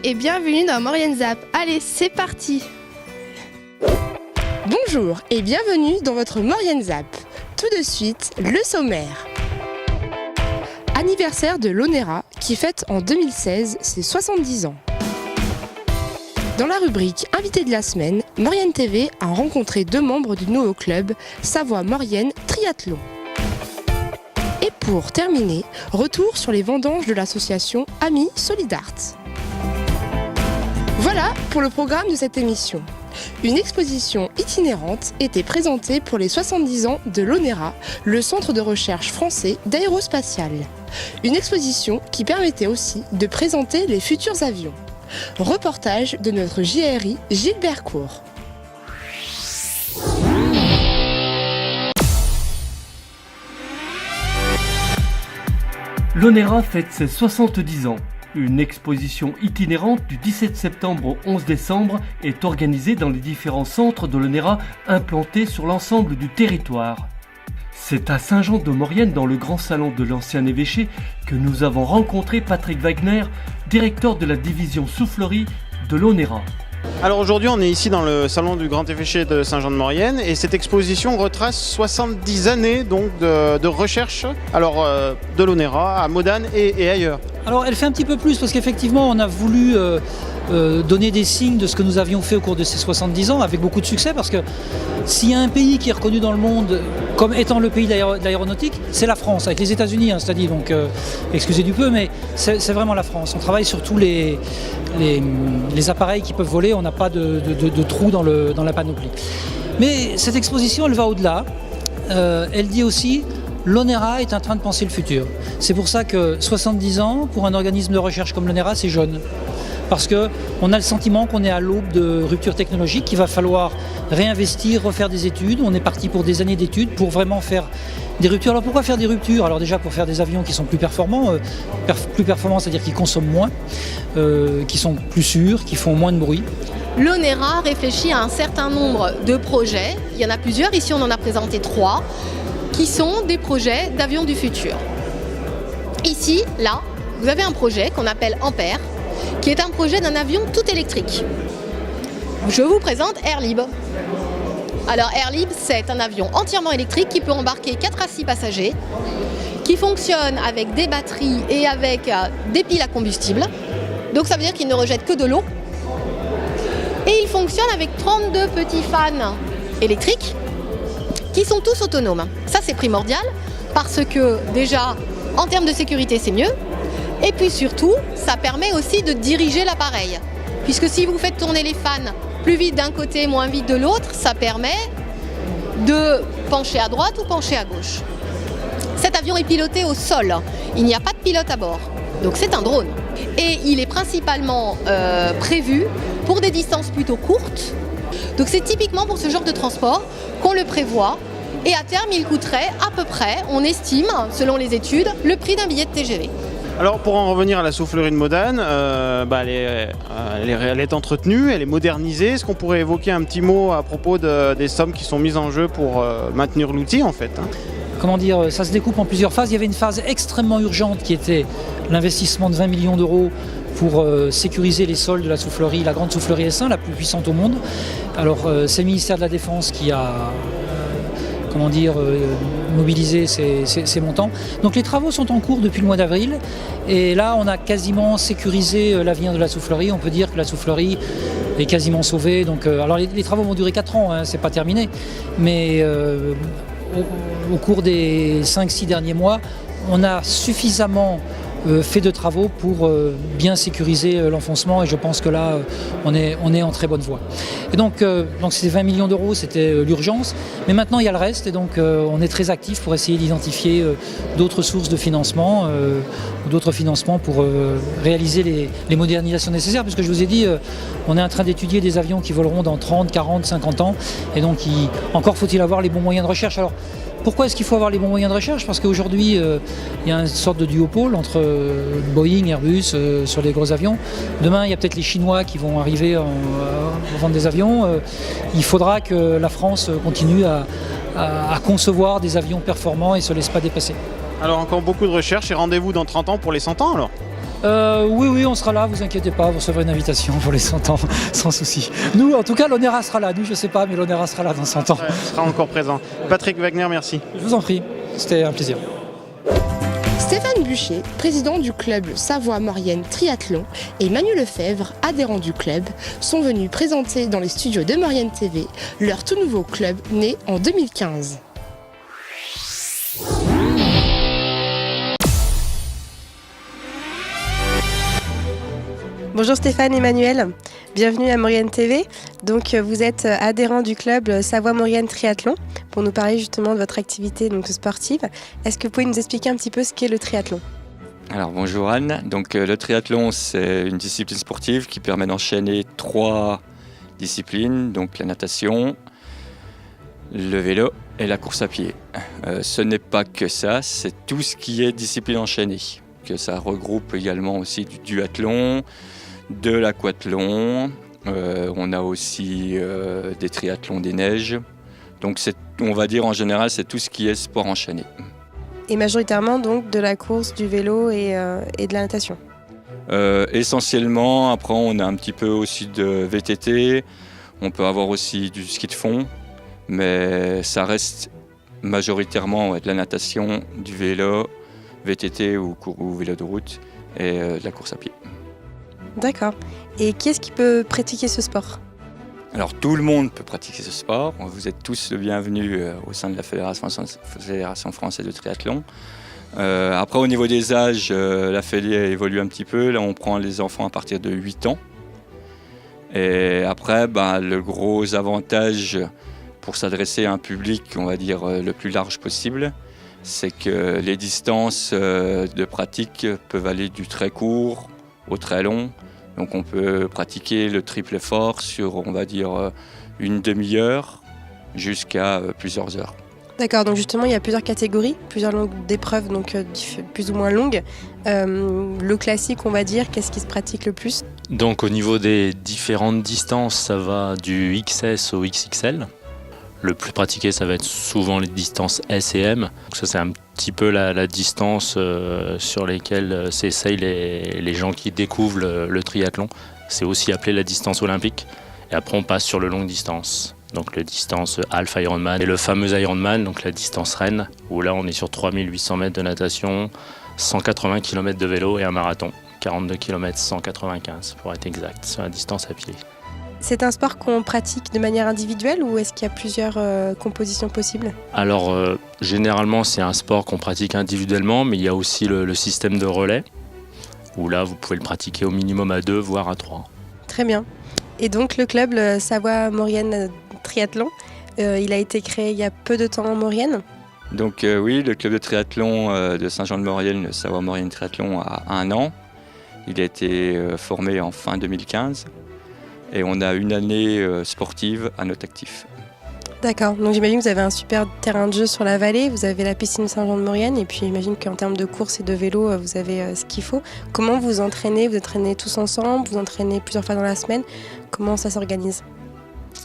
et bienvenue dans Maurienne Zap. Allez, c'est parti. Bonjour et bienvenue dans votre Maurienne Zap. Tout de suite, le sommaire. Anniversaire de l'ONERA qui fête en 2016 ses 70 ans. Dans la rubrique Invité de la semaine, Maurienne TV a rencontré 2 membres du nouveau club Savoie-Maurienne Triathlon. Et pour terminer, retour sur les vendanges de l'association Amis Solidart. Voilà pour le programme de cette émission. Une exposition itinérante était présentée pour les 70 ans de l'ONERA, le centre de recherche français d'aérospatiale. Une exposition qui permettait aussi de présenter les futurs avions. Reportage de notre JRI Gilbert Court. L'ONERA fête ses 70 ans. Une exposition itinérante du 17 septembre au 11 décembre est organisée dans les différents centres de l'ONERA implantés sur l'ensemble du territoire. C'est à Saint-Jean-de-Maurienne, dans le grand salon de l'ancien évêché, que nous avons rencontré Patrick Wagner, directeur de la division soufflerie de l'ONERA. Alors aujourd'hui on est ici dans le salon du Grand Évêché de Saint-Jean-de-Maurienne et cette exposition retrace 70 années donc de recherche de l'ONERA à Modane et ailleurs. Alors elle fait un petit peu plus parce qu'effectivement on a voulu donner des signes de ce que nous avions fait au cours de ces 70 ans avec beaucoup de succès, parce que s'il y a un pays qui est reconnu dans le monde comme étant le pays de l'aéronautique, c'est la France, avec les États-Unis, c'est-à-dire, donc excusez du peu, mais c'est vraiment la France. On travaille sur tous les appareils qui peuvent voler, on n'a pas de trous dans la panoplie. Mais cette exposition, elle va au-delà. Elle dit aussi: l'ONERA est en train de penser le futur. C'est pour ça que 70 ans, pour un organisme de recherche comme l'ONERA, c'est jeune. Parce qu'on a le sentiment qu'on est à l'aube de ruptures technologiques, qu'il va falloir réinvestir, refaire des études. On est parti pour des années d'études pour vraiment faire des ruptures. Alors pourquoi faire des ruptures ? Alors déjà pour faire des avions qui sont plus performants, c'est-à-dire qui consomment moins, qui sont plus sûrs, qui font moins de bruit. L'ONERA réfléchit à un certain nombre de projets. Il y en a plusieurs, ici on en a présenté 3, qui sont des projets d'avions du futur. Ici, là, vous avez un projet qu'on appelle Ampère, qui est un projet d'un avion tout électrique. Je vous présente Airlib. Alors Airlib, c'est un avion entièrement électrique qui peut embarquer 4 à 6 passagers, qui fonctionne avec des batteries et avec des piles à combustible. Donc ça veut dire qu'il ne rejette que de l'eau. Et il fonctionne avec 32 petits fans électriques qui sont tous autonomes. Ça c'est primordial parce que déjà en termes de sécurité c'est mieux. Et puis surtout, ça permet aussi de diriger l'appareil. Puisque si vous faites tourner les fans plus vite d'un côté, moins vite de l'autre, ça permet de pencher à droite ou pencher à gauche. Cet avion est piloté au sol. Il n'y a pas de pilote à bord. Donc c'est un drone. Et il est principalement prévu pour des distances plutôt courtes. Donc c'est typiquement pour ce genre de transport qu'on le prévoit. Et à terme, il coûterait à peu près, on estime, selon les études, le prix d'un billet de TGV. Alors pour en revenir à la soufflerie de Modane, elle est entretenue, elle est modernisée. Est-ce qu'on pourrait évoquer un petit mot à propos des sommes qui sont mises en jeu pour maintenir l'outil en fait, Comment dire, ça se découpe en plusieurs phases. Il y avait une phase extrêmement urgente qui était l'investissement de 20 millions d'euros pour sécuriser les sols de la soufflerie, la grande soufflerie S1, la plus puissante au monde. Alors c'est le ministère de la Défense qui a mobiliser ces montants. Donc les travaux sont en cours depuis le mois d'avril et là on a quasiment sécurisé l'avenir de la soufflerie. On peut dire que la soufflerie est quasiment sauvée. Donc, alors les travaux vont durer 4 ans, c'est pas terminé, mais au cours des 5-6 derniers mois, on a suffisamment fait de travaux pour bien sécuriser l'enfoncement et je pense que là on est en très bonne voie. Et donc ces 20 millions d'euros c'était l'urgence, mais maintenant il y a le reste et donc on est très actif pour essayer d'identifier d'autres sources de financement ou d'autres financements pour réaliser les modernisations nécessaires, puisque je vous ai dit on est en train d'étudier des avions qui voleront dans 30, 40, 50 ans et donc encore faut-il avoir les bons moyens de recherche. Alors pourquoi est-ce qu'il faut avoir les bons moyens de recherche ? Parce qu'aujourd'hui, il y a une sorte de duopole entre Boeing, Airbus sur les gros avions. Demain, il y a peut-être les Chinois qui vont arriver à vendre des avions. Il faudra que la France continue à concevoir des avions performants et ne se laisse pas dépasser. Alors encore beaucoup de recherches et rendez-vous dans 30 ans pour les 100 ans alors ? Oui, on sera là, vous inquiétez pas, vous recevrez une invitation pour les 100 ans, sans souci. Nous, en tout cas, l'ONERA sera là. Nous, je sais pas, mais l'ONERA sera là dans 100 ans. Il sera encore présent. Patrick Wagner, merci. Je vous en prie, c'était un plaisir. Stéphane Bucher, président du club Savoie-Maurienne Triathlon, et Manu Lefebvre, adhérent du club, sont venus présenter dans les studios de Maurienne TV leur tout nouveau club né en 2015. Bonjour Stéphane et Emmanuel, bienvenue à Maurienne TV. Donc vous êtes adhérent du club Savoie-Maurienne Triathlon pour nous parler justement de votre activité donc, sportive. Est-ce que vous pouvez nous expliquer un petit peu ce qu'est le triathlon ? Alors bonjour Anne, donc le triathlon c'est une discipline sportive qui permet d'enchaîner 3 disciplines, donc la natation, le vélo et la course à pied. Ce n'est pas que ça, c'est tout ce qui est discipline enchaînée, que ça regroupe également aussi du duathlon, de l'aquathlon, on a aussi des triathlons des neiges, donc on va dire en général c'est tout ce qui est sport enchaîné. Et majoritairement donc de la course, du vélo et de la natation. Essentiellement, après on a un petit peu aussi de VTT, on peut avoir aussi du ski de fond, mais ça reste majoritairement de la natation, du vélo, VTT ou vélo de route et de la course à pied. D'accord. Et qui est-ce qui peut pratiquer ce sport ? Alors tout le monde peut pratiquer ce sport, vous êtes tous le bienvenus au sein de la Fédération française de triathlon. Après au niveau des âges, la fédé évolue un petit peu, là on prend les enfants à partir de 8 ans. Et après le gros avantage pour s'adresser à un public, on va dire le plus large possible, c'est que les distances de pratique peuvent aller du très court au très long. Donc on peut pratiquer le triple effort sur, on va dire, une demi-heure jusqu'à plusieurs heures. D'accord, donc justement il y a plusieurs catégories, plusieurs longues d'épreuves, donc plus ou moins longues. Le classique, on va dire, qu'est-ce qui se pratique le plus ? Donc au niveau des différentes distances, ça va du XS au XXL. Le plus pratiqué, ça va être souvent les distances S et M. Donc ça, c'est un petit peu la distance sur lesquelles s'essayent les gens qui découvrent le triathlon. C'est aussi appelé la distance olympique. Et après, on passe sur le longue distance. Donc la distance Half Ironman et le fameux Ironman, donc la distance Rennes, où là, on est sur 3800 mètres de natation, 180 km de vélo et un marathon. 42 km 195 pour être exact, sur la distance à pied. C'est un sport qu'on pratique de manière individuelle ou est-ce qu'il y a plusieurs compositions possibles ? Alors, généralement, c'est un sport qu'on pratique individuellement, mais il y a aussi le système de relais, où là, vous pouvez le pratiquer au minimum à 2, voire à 3. Très bien. Et donc, le club le Savoie-Maurienne Triathlon, il a été créé il y a peu de temps en Maurienne ? Donc oui, le club de triathlon de Saint-Jean-de-Maurienne, le Savoie-Maurienne Triathlon, a 1 an. Il a été formé en fin 2015. Et on a une année sportive à notre actif. D'accord, donc j'imagine que vous avez un super terrain de jeu sur la vallée, vous avez la piscine Saint-Jean-de-Maurienne et puis j'imagine qu'en termes de course et de vélo, vous avez ce qu'il faut. Comment vous entraînez ? Vous entraînez tous ensemble ? Vous entraînez plusieurs fois dans la semaine ? Comment ça s'organise ?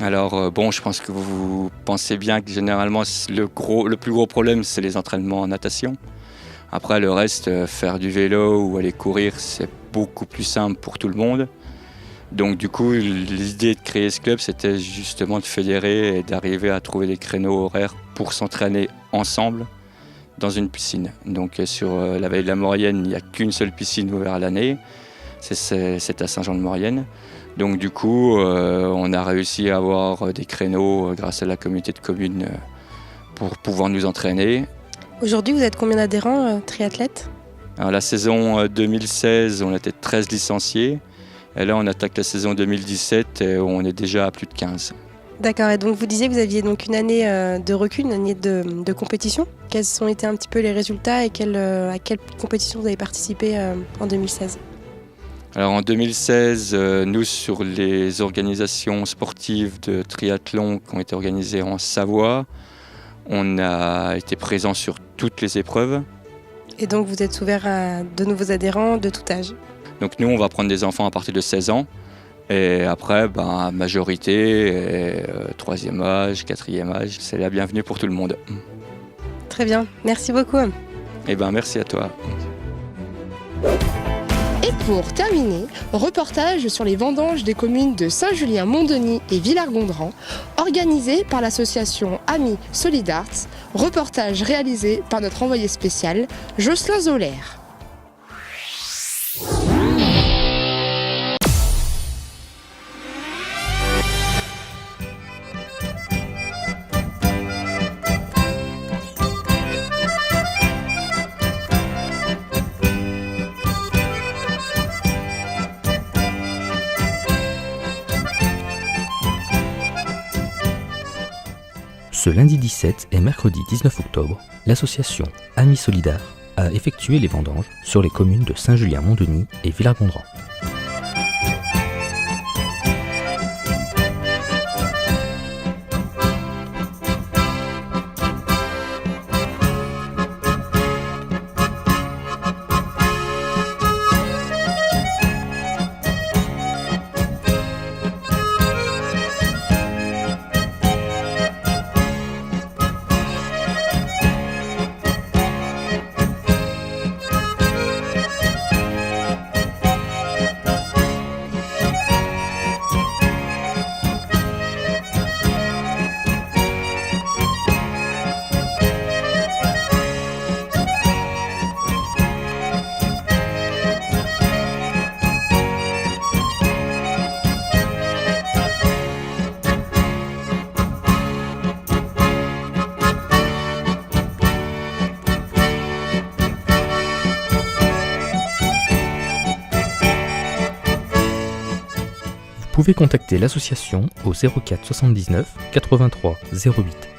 Alors je pense que vous pensez bien que généralement le plus gros problème c'est les entraînements en natation. Après le reste, faire du vélo ou aller courir, c'est beaucoup plus simple pour tout le monde. Donc du coup, l'idée de créer ce club, c'était justement de fédérer et d'arriver à trouver des créneaux horaires pour s'entraîner ensemble dans une piscine. Donc sur la vallée de la Maurienne, il n'y a qu'une seule piscine ouverte à l'année, c'est à Saint-Jean-de-Maurienne. Donc du coup, on a réussi à avoir des créneaux grâce à la communauté de communes pour pouvoir nous entraîner. Aujourd'hui, vous êtes combien d'adhérents triathlètes ? Alors, la saison 2016, on était 13 licenciés. Et là, on attaque la saison 2017 et on est déjà à plus de 15. D'accord, et donc vous disiez que vous aviez donc une année de recul, une année de compétition. Quels ont été un petit peu les résultats et à quelle compétition vous avez participé en 2016 ? Alors en 2016, nous sur les organisations sportives de triathlon qui ont été organisées en Savoie, on a été présents sur toutes les épreuves. Et donc vous êtes ouvert à de nouveaux adhérents de tout âge ? Donc nous, on va prendre des enfants à partir de 16 ans. Et après, majorité, et, 3e âge, 4e âge, c'est la bienvenue pour tout le monde. Très bien, merci beaucoup. Merci à toi. Et pour terminer, reportage sur les vendanges des communes de Saint-Julien-Mont-Denis et Villars-Gondran, organisé par l'association Amis Solidarts, reportage réalisé par notre envoyé spécial, Jocelyn Zoller. Ce lundi 17 et mercredi 19 octobre, l'association Amis Solidarts a effectué les vendanges sur les communes de Saint-Julien-Mont-Denis et Villars-Gondran. Vous pouvez contacter l'association au 04 79 83 08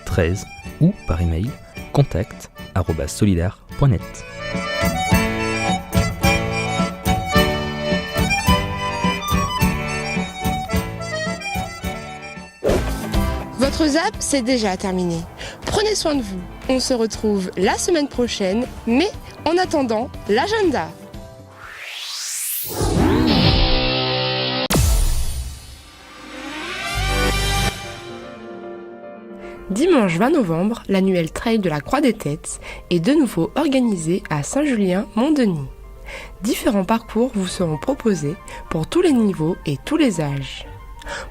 13 ou par email contact@solidar.net. Votre ZAP, c'est déjà terminé. Prenez soin de vous. On se retrouve la semaine prochaine, mais en attendant, l'agenda. Dimanche 20 novembre, l'annuel trail de la Croix des Têtes est de nouveau organisé à Saint-Julien-Mont-Denis. Différents parcours vous seront proposés pour tous les niveaux et tous les âges.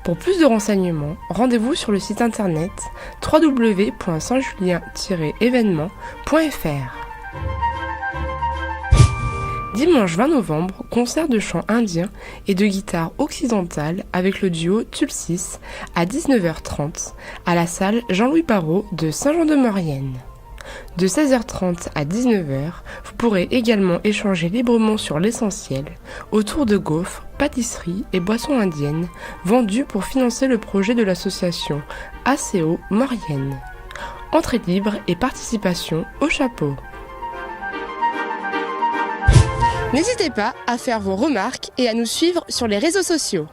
Pour plus de renseignements, rendez-vous sur le site internet www.saintjulien-événement.fr. Dimanche 20 novembre, concert de chant indien et de guitare occidentale avec le duo Tulsis à 19h30 à la salle Jean-Louis Parrot de Saint-Jean-de-Maurienne. De 16h30 à 19h, vous pourrez également échanger librement sur l'essentiel autour de gaufres, pâtisseries et boissons indiennes vendues pour financer le projet de l'association ACO Maurienne. Entrée libre et participation au chapeau. N'hésitez pas à faire vos remarques et à nous suivre sur les réseaux sociaux.